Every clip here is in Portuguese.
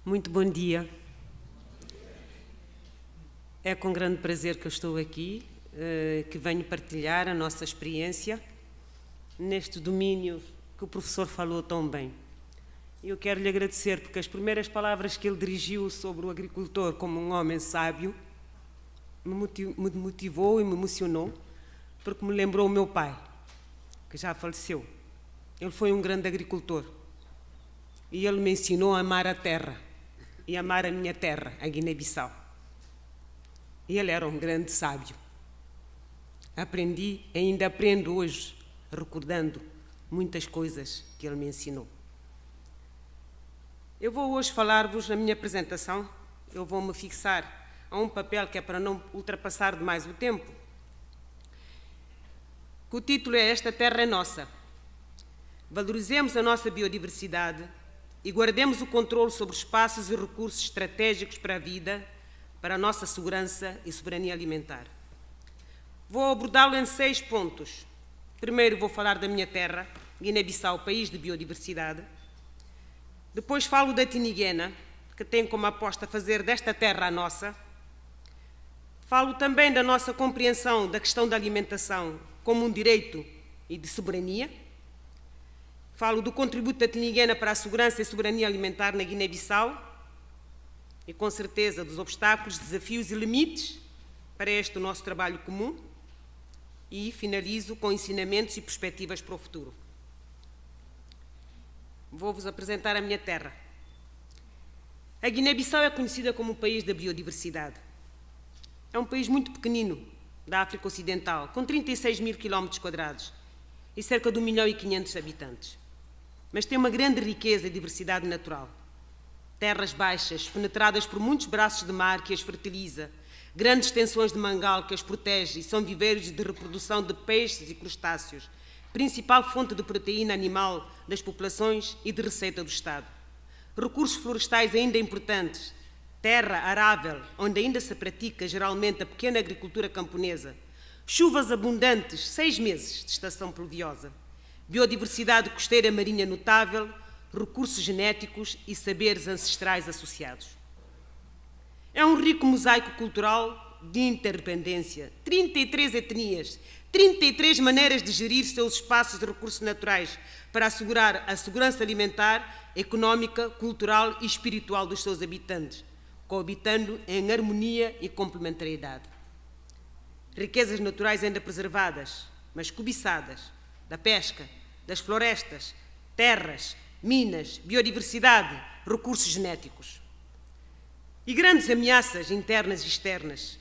Muito bom dia. É com grande prazer que eu estou aqui, que venho partilhar a nossa experiência neste domínio que o professor falou tão bem. Eu quero lhe agradecer porque as primeiras palavras que ele dirigiu sobre o agricultor como um homem sábio me motivou e me emocionou, porque me lembrou o meu pai, que já faleceu. Ele foi um grande agricultor e ele me ensinou a amar a terra e amar a minha terra, a Guiné-Bissau. E ele era um grande sábio. Aprendi e ainda aprendo hoje, recordando muitas coisas que ele me ensinou. Eu vou hoje falar-vos na minha apresentação, eu vou me fixar a um papel que é para não ultrapassar demais o tempo, que o título é Esta Terra é Nossa. Valorizemos a nossa biodiversidade e guardemos o controle sobre espaços e recursos estratégicos para a vida, para a nossa segurança e soberania alimentar. Vou abordá-lo em 6 pontos. Primeiro vou falar da minha terra, Guiné-Bissau, país de biodiversidade. Depois falo da Tiniguena, que tem como aposta fazer desta terra a nossa. Falo também da nossa compreensão da questão da alimentação como um direito e de soberania. Falo do contributo da Tiniguena para a segurança e soberania alimentar na Guiné-Bissau e, com certeza, dos obstáculos, desafios e limites para este nosso trabalho comum. E finalizo com ensinamentos e perspectivas para o futuro. Vou-vos apresentar a minha terra. A Guiné-Bissau é conhecida como o país da biodiversidade. É um país muito pequenino, da África Ocidental, com 36 mil km² e cerca de 1.500.000 habitantes. Mas tem uma grande riqueza e diversidade natural. Terras baixas, penetradas por muitos braços de mar que as fertiliza, grandes extensões de mangal que as protege e são viveiros de reprodução de peixes e crustáceos, principal fonte de proteína animal das populações e de receita do Estado. Recursos florestais ainda importantes, terra arável, onde ainda se pratica geralmente a pequena agricultura camponesa, chuvas abundantes, 6 meses de estação pluviosa, biodiversidade costeira marinha notável, recursos genéticos e saberes ancestrais associados. É um rico mosaico cultural de interdependência, 33 etnias, 33 maneiras de gerir seus espaços de recursos naturais para assegurar a segurança alimentar, económica, cultural e espiritual dos seus habitantes, coabitando em harmonia e complementariedade. Riquezas naturais ainda preservadas, mas cobiçadas, da pesca, das florestas, terras, minas, biodiversidade, recursos genéticos. E grandes ameaças internas e externas,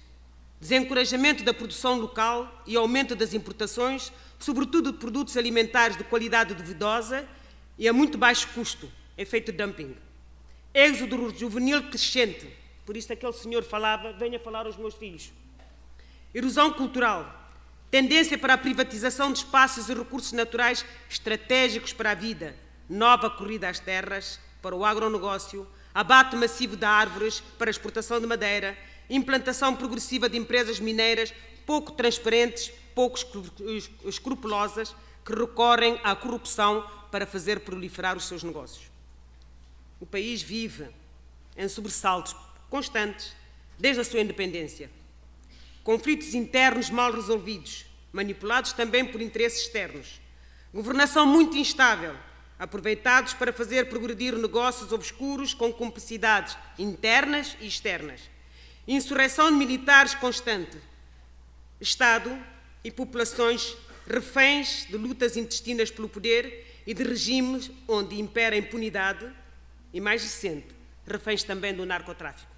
desencorajamento da produção local e aumento das importações, sobretudo de produtos alimentares de qualidade duvidosa e a muito baixo custo, efeito dumping. Êxodo juvenil crescente, por isso aquele senhor falava, venha falar aos meus filhos. Erosão cultural, tendência para a privatização de espaços e recursos naturais estratégicos para a vida, nova corrida às terras, para o agronegócio, abate massivo de árvores para a exportação de madeira, implantação progressiva de empresas mineiras pouco transparentes, pouco escrupulosas, que recorrem à corrupção para fazer proliferar os seus negócios. O país vive em sobressaltos constantes desde a sua independência. Conflitos internos mal resolvidos, manipulados também por interesses externos. Governação muito instável, aproveitados para fazer progredir negócios obscuros com cumplicidades internas e externas. Insurreição de militares constante. Estado e populações reféns de lutas intestinas pelo poder e de regimes onde impera a impunidade e, mais recente, reféns também do narcotráfico.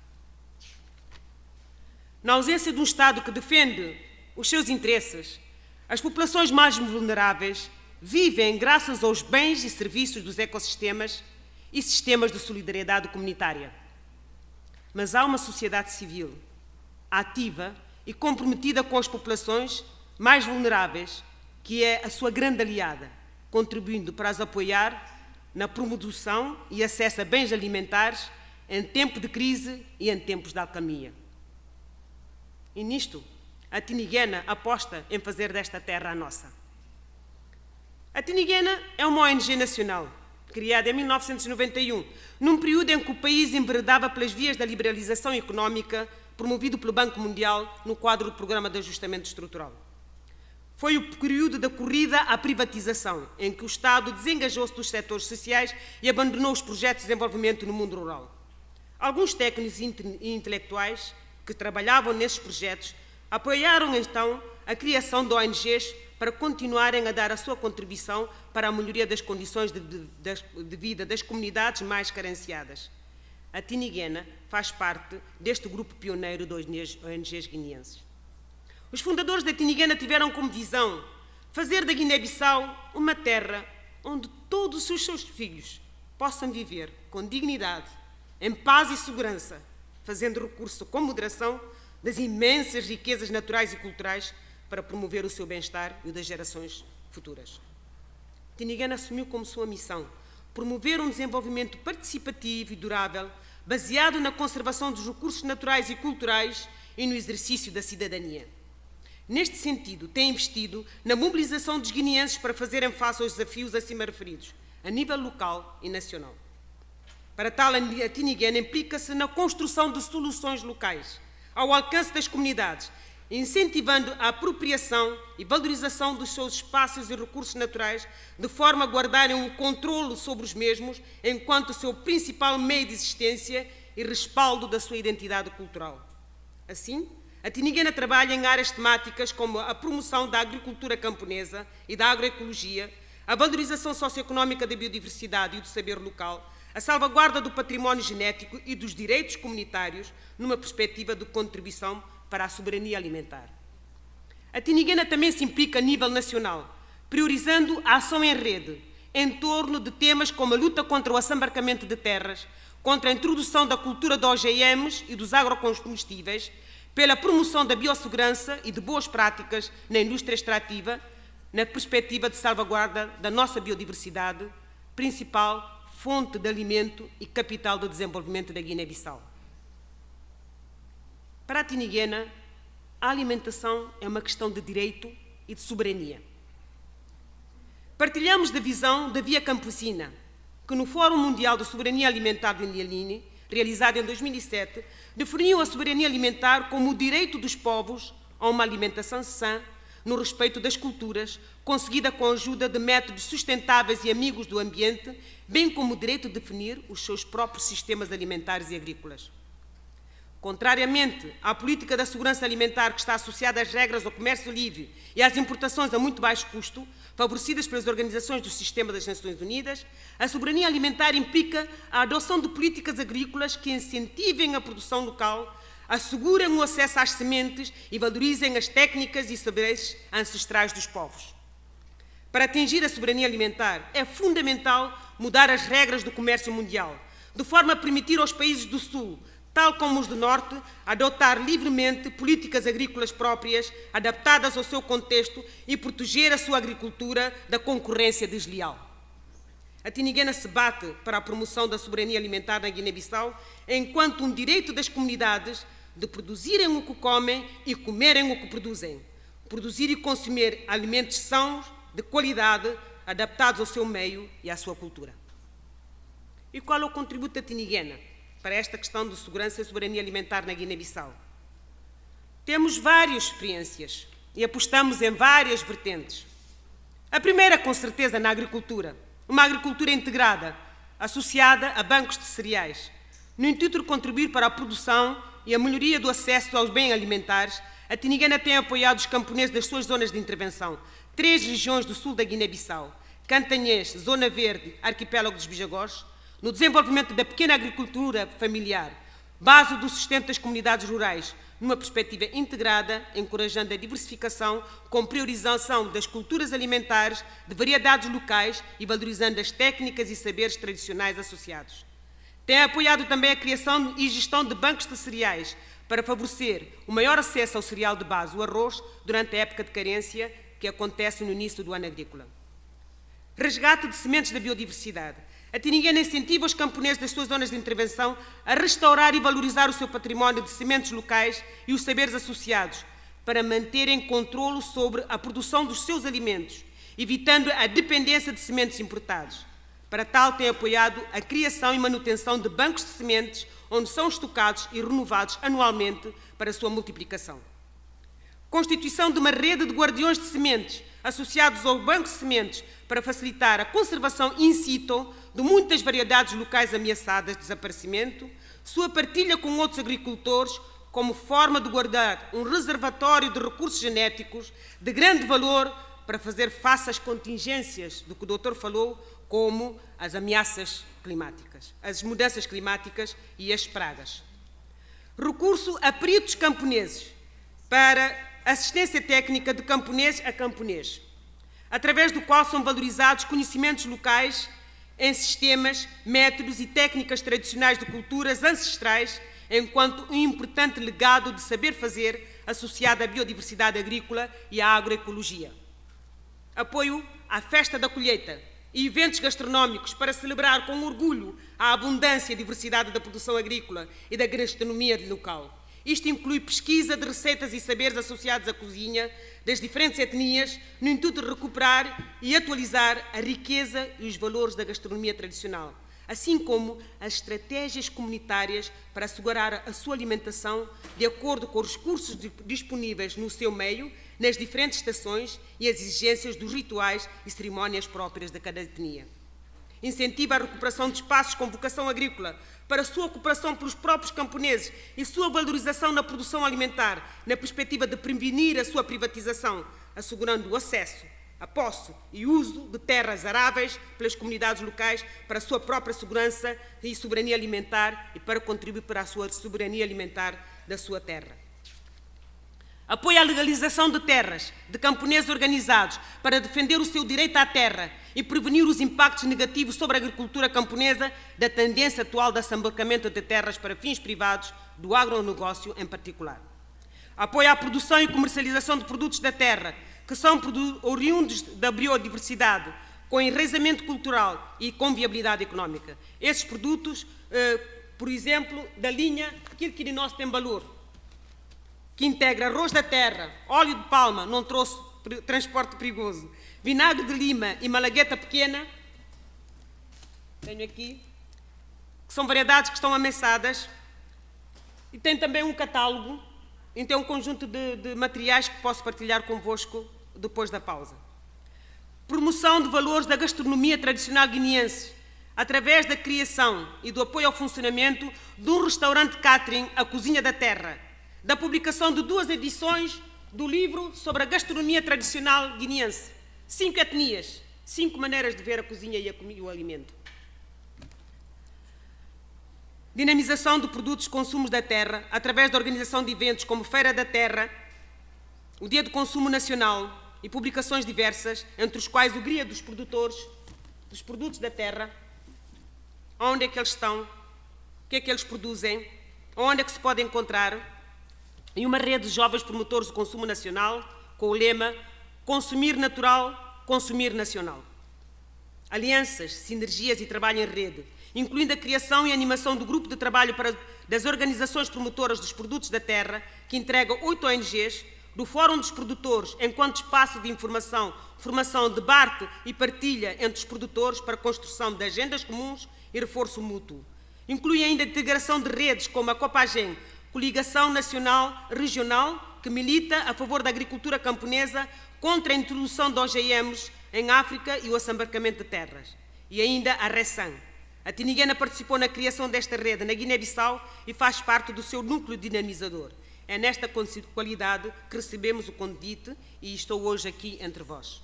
Na ausência de um Estado que defende os seus interesses, as populações mais vulneráveis vivem graças aos bens e serviços dos ecossistemas e sistemas de solidariedade comunitária. Mas há uma sociedade civil ativa e comprometida com as populações mais vulneráveis, que é a sua grande aliada, contribuindo para as apoiar na promoção e acesso a bens alimentares em tempo de crise e em tempos de alcamia. E nisto, a Tiniguena aposta em fazer desta terra a nossa. A Tiniguena é uma ONG nacional, criada em 1991, num período em que o país enveredava pelas vias da liberalização económica promovido pelo Banco Mundial no quadro do Programa de Ajustamento Estrutural. Foi o período da corrida à privatização, em que o Estado desengajou-se dos setores sociais e abandonou os projetos de desenvolvimento no mundo rural. Alguns técnicos e intelectuais que trabalhavam nesses projetos apoiaram, então, a criação de ONGs para continuarem a dar a sua contribuição para a melhoria das condições de vida das comunidades mais carenciadas. A Tiniguena faz parte deste grupo pioneiro de ONGs guineenses. Os fundadores da Tiniguena tiveram como visão fazer da Guiné-Bissau uma terra onde todos os seus filhos possam viver com dignidade, em paz e segurança, fazendo recurso com moderação das imensas riquezas naturais e culturais para promover o seu bem-estar e o das gerações futuras. Tiniguena assumiu como sua missão promover um desenvolvimento participativo e durável, baseado na conservação dos recursos naturais e culturais e no exercício da cidadania. Neste sentido, tem investido na mobilização dos guineenses para fazerem face aos desafios acima referidos, a nível local e nacional. Para tal, a Tiniguena implica-se na construção de soluções locais, ao alcance das comunidades, incentivando a apropriação e valorização dos seus espaços e recursos naturais, de forma a guardarem o controlo sobre os mesmos enquanto seu principal meio de existência e respaldo da sua identidade cultural. Assim, a Tiniguena trabalha em áreas temáticas como a promoção da agricultura camponesa e da agroecologia, a valorização socioeconómica da biodiversidade e do saber local, a salvaguarda do património genético e dos direitos comunitários, numa perspectiva de contribuição para a soberania alimentar. A Tiniguena também se implica a nível nacional, priorizando a ação em rede, em torno de temas como a luta contra o assambarcamento de terras, contra a introdução da cultura de OGMs e dos agrocombustíveis, pela promoção da biossegurança e de boas práticas na indústria extrativa, na perspectiva de salvaguarda da nossa biodiversidade, principal fonte de alimento e capital de desenvolvimento da Guiné-Bissau. Para a Tiniguena, a alimentação é uma questão de direito e de soberania. Partilhamos da visão da Via Campesina, que no Fórum Mundial de Soberania Alimentar de Nialine, realizado em 2007, definiu a soberania alimentar como o direito dos povos a uma alimentação sã, no respeito das culturas, conseguida com a ajuda de métodos sustentáveis e amigos do ambiente, bem como o direito de definir os seus próprios sistemas alimentares e agrícolas. Contrariamente à política da segurança alimentar que está associada às regras ao comércio livre e às importações a muito baixo custo, favorecidas pelas organizações do Sistema das Nações Unidas, a soberania alimentar implica a adoção de políticas agrícolas que incentivem a produção local, assegurem o acesso às sementes e valorizem as técnicas e saberes ancestrais dos povos. Para atingir a soberania alimentar, é fundamental mudar as regras do comércio mundial, de forma a permitir aos países do Sul, tal como os do Norte, adotar livremente políticas agrícolas próprias, adaptadas ao seu contexto e proteger a sua agricultura da concorrência desleal. A Tiniguena se bate para a promoção da soberania alimentar na Guiné-Bissau enquanto um direito das comunidades de produzirem o que comem e comerem o que produzem. Produzir e consumir alimentos sãos, de qualidade, adaptados ao seu meio e à sua cultura. E qual é o contributo da Tiniguena para esta questão de segurança e soberania alimentar na Guiné-Bissau? Temos várias experiências e apostamos em várias vertentes. A primeira, com certeza, na agricultura. Uma agricultura integrada, associada a bancos de cereais. No intuito de contribuir para a produção e a melhoria do acesso aos bens alimentares, a Tiniguena tem apoiado os camponeses das suas zonas de intervenção, 3 regiões do sul da Guiné-Bissau, Cantanhês, Zona Verde, Arquipélago dos Bijagós, no desenvolvimento da pequena agricultura familiar, base do sustento das comunidades rurais, numa perspectiva integrada, encorajando a diversificação, com priorização das culturas alimentares, de variedades locais e valorizando as técnicas e saberes tradicionais associados. Tem apoiado também a criação e gestão de bancos de cereais, para favorecer o maior acesso ao cereal de base, o arroz, durante a época de carência, que acontece no início do ano agrícola. Resgate de sementes da biodiversidade. A Tiniguena incentiva os camponeses das suas zonas de intervenção a restaurar e valorizar o seu património de sementes locais e os saberes associados, para manterem controlo sobre a produção dos seus alimentos, evitando a dependência de sementes importadas. Para tal, tem apoiado a criação e manutenção de bancos de sementes, onde são estocados e renovados anualmente para a sua multiplicação. Constituição de uma rede de guardiões de sementes, associados ao banco de sementes, para facilitar a conservação in situ de muitas variedades locais ameaçadas de desaparecimento, sua partilha com outros agricultores, como forma de guardar um reservatório de recursos genéticos de grande valor para fazer face às contingências do que o doutor falou, como as ameaças climáticas, as mudanças climáticas e as pragas. Recurso a peritos camponeses para assistência técnica de camponês a camponês, através do qual são valorizados conhecimentos locais em sistemas, métodos e técnicas tradicionais de culturas ancestrais, enquanto um importante legado de saber fazer associado à biodiversidade agrícola e à agroecologia. Apoio à festa da colheita e eventos gastronómicos para celebrar com orgulho a abundância e diversidade da produção agrícola e da gastronomia local. Isto inclui pesquisa de receitas e saberes associados à cozinha das diferentes etnias, no intuito de recuperar e atualizar a riqueza e os valores da gastronomia tradicional, assim como as estratégias comunitárias para assegurar a sua alimentação de acordo com os recursos disponíveis no seu meio, nas diferentes estações e as exigências dos rituais e cerimónias próprias de cada etnia. Incentiva a recuperação de espaços com vocação agrícola para a sua ocupação pelos próprios camponeses e sua valorização na produção alimentar, na perspectiva de prevenir a sua privatização, assegurando o acesso a posse e uso de terras aráveis pelas comunidades locais para a sua própria segurança e soberania alimentar e para contribuir para a sua soberania alimentar da sua terra. Apoia a legalização de terras de camponeses organizados para defender o seu direito à terra e prevenir os impactos negativos sobre a agricultura camponesa da tendência atual de assambarcamento de terras para fins privados, do agronegócio em particular. Apoia a produção e comercialização de produtos da terra, que são oriundos da biodiversidade, com enraizamento cultural e com viabilidade económica. Esses produtos, por exemplo, da linha Quilquirinós tem valor, que integra arroz da terra, óleo de palma, não trouxe transporte perigoso, vinagre de lima e malagueta pequena, tenho aqui, que são variedades que estão ameaçadas, e tem também um catálogo, então um conjunto de materiais que posso partilhar convosco depois da pausa. Promoção de valores da gastronomia tradicional guineense, através da criação e do apoio ao funcionamento de um restaurante catering, a Cozinha da Terra, da publicação de 2 edições do livro sobre a gastronomia tradicional guineense. 5 etnias, 5 maneiras de ver a cozinha e o alimento. Dinamização de produtos e consumos da terra, através da organização de eventos como Feira da Terra, o Dia do Consumo Nacional e publicações diversas, entre os quais o Guia dos Produtores, dos produtos da terra, onde é que eles estão, o que é que eles produzem, onde é que se podem encontrar, e uma rede de jovens promotores do consumo nacional, com o lema Consumir Natural, Consumir Nacional. Alianças, sinergias e trabalho em rede, incluindo a criação e animação do grupo de trabalho das organizações promotoras dos produtos da terra, que entrega 8 ONGs, do Fórum dos Produtores, enquanto espaço de informação, formação, debate e partilha entre os produtores para a construção de agendas comuns e reforço mútuo. Inclui ainda a integração de redes como a Copagem, Coligação Nacional Regional, que milita a favor da agricultura camponesa contra a introdução de OGMs em África e o assambarcamento de terras. E ainda a RESAN. A Tiniguena participou na criação desta rede na Guiné-Bissau e faz parte do seu núcleo dinamizador. É nesta qualidade que recebemos o convite e estou hoje aqui entre vós.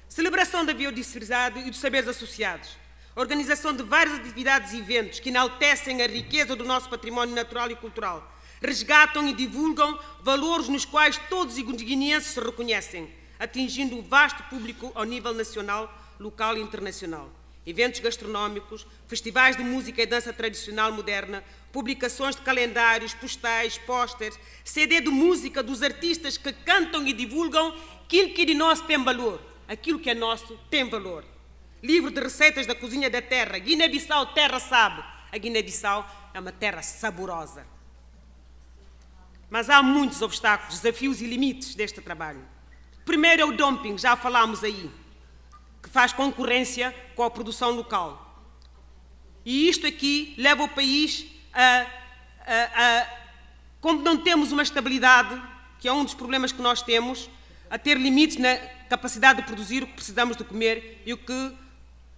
Celebração da biodiversidade e dos saberes associados. Organização de várias atividades e eventos que enaltecem a riqueza do nosso património natural e cultural, resgatam e divulgam valores nos quais todos os guineenses se reconhecem, atingindo o vasto público ao nível nacional, local e internacional. Eventos gastronómicos, festivais de música e dança tradicional moderna, publicações de calendários, postais, pósteres, CD de música dos artistas que cantam e divulgam aquilo que de nós tem valor, aquilo que é nosso tem valor. Livro de receitas da cozinha da terra. Guiné-Bissau, terra sabe. A Guiné-Bissau é uma terra saborosa. Mas há muitos obstáculos, desafios e limites deste trabalho. Primeiro é o dumping, já falámos aí, que faz concorrência com a produção local. E isto aqui leva o país como não temos uma estabilidade, que é um dos problemas que nós temos, a ter limites na capacidade de produzir o que precisamos de comer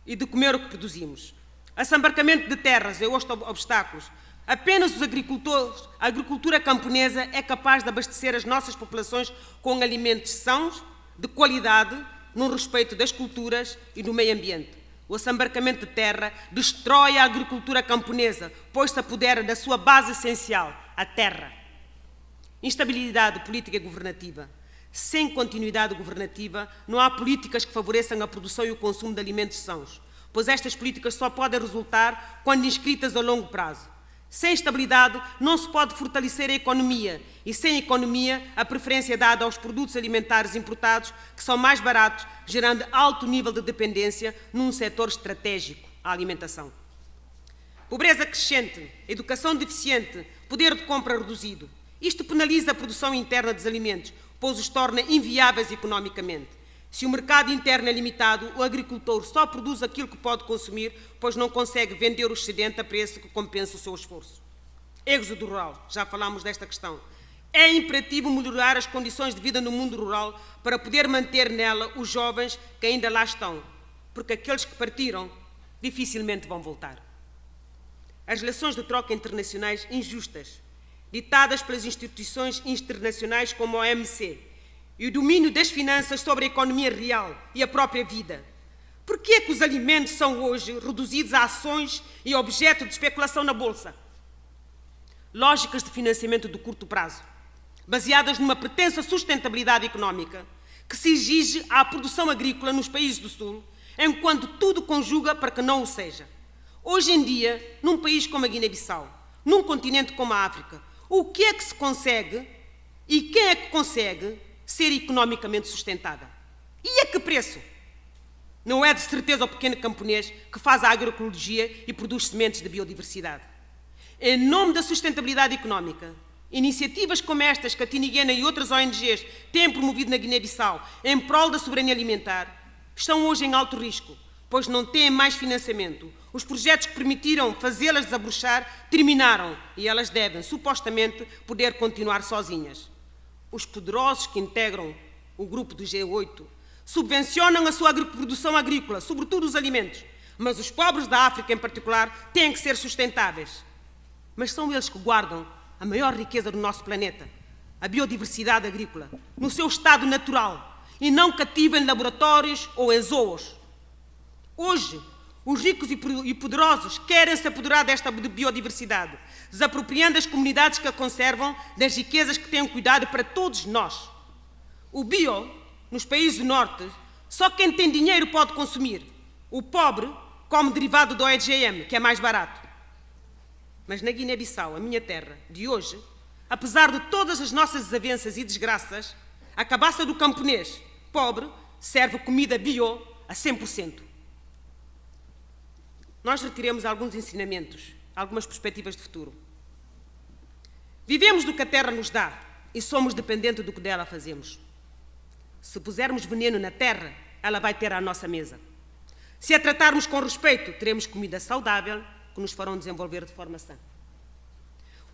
e de comer o que produzimos. Assambarcamento de terras é outro obstáculo. Apenas os agricultores, a agricultura camponesa é capaz de abastecer as nossas populações com alimentos sãos, de qualidade, no respeito das culturas e do meio ambiente. O assambarcamento de terra destrói a agricultura camponesa, pois se apodera da sua base essencial, a terra. Instabilidade política e governativa. Sem continuidade governativa, não há políticas que favoreçam a produção e o consumo de alimentos sãos, pois estas políticas só podem resultar quando inscritas a longo prazo. Sem estabilidade, não se pode fortalecer a economia, e sem economia, a preferência é dada aos produtos alimentares importados, que são mais baratos, gerando alto nível de dependência num setor estratégico, a alimentação. Pobreza crescente, educação deficiente, poder de compra reduzido. Isto penaliza a produção interna dos alimentos, pois os torna inviáveis economicamente. Se o mercado interno é limitado, o agricultor só produz aquilo que pode consumir, pois não consegue vender o excedente a preço que compensa o seu esforço. Êxodo rural, já falámos desta questão. É imperativo melhorar as condições de vida no mundo rural para poder manter nela os jovens que ainda lá estão, porque aqueles que partiram dificilmente vão voltar. As relações de troca internacionais injustas, ditadas pelas instituições internacionais como a OMC, e o domínio das finanças sobre a economia real e a própria vida. Por que é que os alimentos são hoje reduzidos a ações e objeto de especulação na Bolsa? Lógicas de financiamento de curto prazo, baseadas numa pretensa sustentabilidade económica, que se exige à produção agrícola nos países do Sul, enquanto tudo conjuga para que não o seja. Hoje em dia, num país como a Guiné-Bissau, num continente como a África, o que é que se consegue e quem é que consegue ser economicamente sustentada? E a que preço? Não é de certeza o pequeno camponês que faz a agroecologia e produz sementes de biodiversidade. Em nome da sustentabilidade económica, iniciativas como estas que a Tiniguena e outras ONGs têm promovido na Guiné-Bissau em prol da soberania alimentar estão hoje em alto risco, pois não têm mais financiamento. Os projetos que permitiram fazê-las desabrochar terminaram e elas devem, supostamente, poder continuar sozinhas. Os poderosos que integram o grupo do G8 subvencionam a sua produção agrícola, sobretudo os alimentos, mas os pobres da África, em particular, têm que ser sustentáveis. Mas são eles que guardam a maior riqueza do nosso planeta, a biodiversidade agrícola, no seu estado natural, e não cativa em laboratórios ou em zoos. Hoje, os ricos e poderosos querem se apoderar desta biodiversidade, desapropriando as comunidades que a conservam das riquezas que têm cuidado para todos nós. O bio, nos países do norte, só quem tem dinheiro pode consumir. O pobre come derivado do OGM, que é mais barato. Mas na Guiné-Bissau, a minha terra, de hoje, apesar de todas as nossas desavenças e desgraças, a cabaça do camponês pobre serve comida bio a 100%. Nós retiremos alguns ensinamentos, algumas perspectivas de futuro. Vivemos do que a terra nos dá e somos dependentes do que dela fazemos. Se pusermos veneno na terra, ela vai ter à nossa mesa. Se a tratarmos com respeito, teremos comida saudável que nos farão desenvolver de forma sã.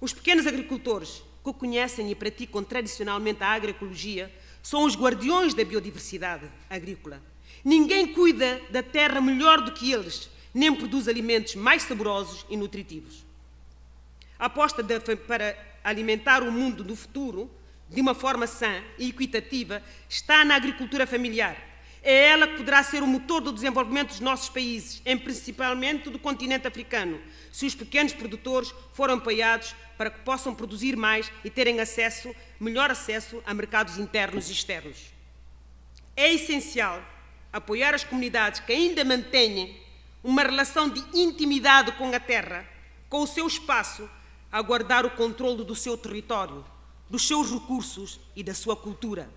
Os pequenos agricultores que conhecem e praticam tradicionalmente a agroecologia são os guardiões da biodiversidade agrícola. Ninguém cuida da terra melhor do que eles, nem produz alimentos mais saborosos e nutritivos. A aposta para alimentar o mundo do futuro de uma forma sã e equitativa está na agricultura familiar. É ela que poderá ser o motor do desenvolvimento dos nossos países, principalmente do continente africano, se os pequenos produtores forem apoiados para que possam produzir mais e terem melhor acesso a mercados internos e externos. É essencial apoiar as comunidades que ainda mantêm uma relação de intimidade com a terra, com o seu espaço, a guardar o controle do seu território, dos seus recursos e da sua cultura.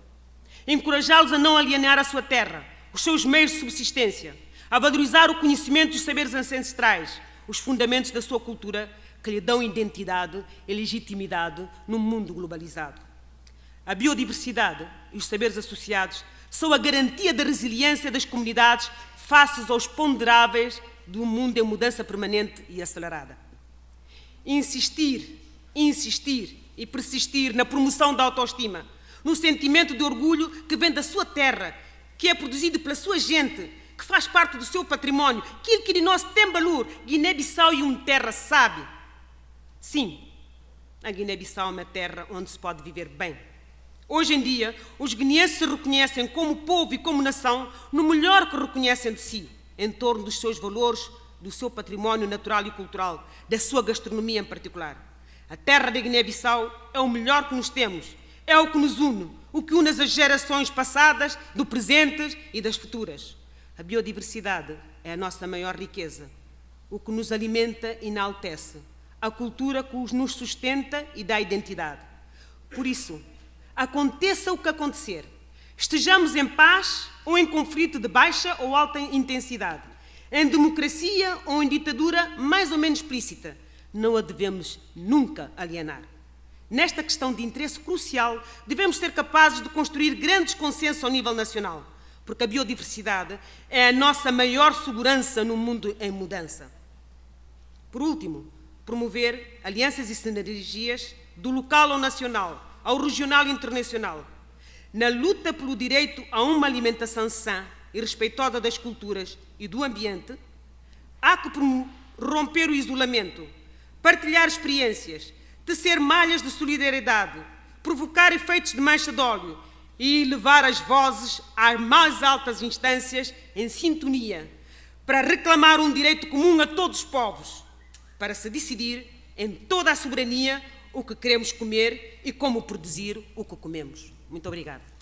Encorajá-los a não alienar a sua terra, os seus meios de subsistência, a valorizar o conhecimento e os saberes ancestrais, os fundamentos da sua cultura que lhe dão identidade e legitimidade num mundo globalizado. A biodiversidade e os saberes associados são a garantia da resiliência das comunidades face aos ponderáveis de um mundo em mudança permanente e acelerada. Insistir e persistir na promoção da autoestima, no sentimento de orgulho que vem da sua terra, que é produzido pela sua gente, que faz parte do seu património, aquilo que de nós tem valor, Guiné-Bissau e uma terra sabe. Sim, a Guiné-Bissau é uma terra onde se pode viver bem. Hoje em dia, os guineenses se reconhecem como povo e como nação no melhor que reconhecem de si, em torno dos seus valores, do seu património natural e cultural, da sua gastronomia em particular. A terra da Guiné-Bissau é o melhor que nos temos, é o que nos une, o que une as gerações passadas, do presente e das futuras. A biodiversidade é a nossa maior riqueza, o que nos alimenta e enaltece, a cultura que nos sustenta e dá identidade. Por isso, aconteça o que acontecer, estejamos em paz ou em conflito de baixa ou alta intensidade, em democracia ou em ditadura mais ou menos explícita, não a devemos nunca alienar. Nesta questão de interesse crucial, devemos ser capazes de construir grandes consensos ao nível nacional, porque a biodiversidade é a nossa maior segurança no mundo em mudança. Por último, promover alianças e sinergias do local ao nacional, ao regional e internacional. Na luta pelo direito a uma alimentação sã e respeitosa das culturas e do ambiente, há que romper o isolamento, partilhar experiências, tecer malhas de solidariedade, provocar efeitos de mancha de óleo e levar as vozes às mais altas instâncias em sintonia, para reclamar um direito comum a todos os povos, para se decidir em toda a soberania o que queremos comer e como produzir o que comemos. Muito obrigada.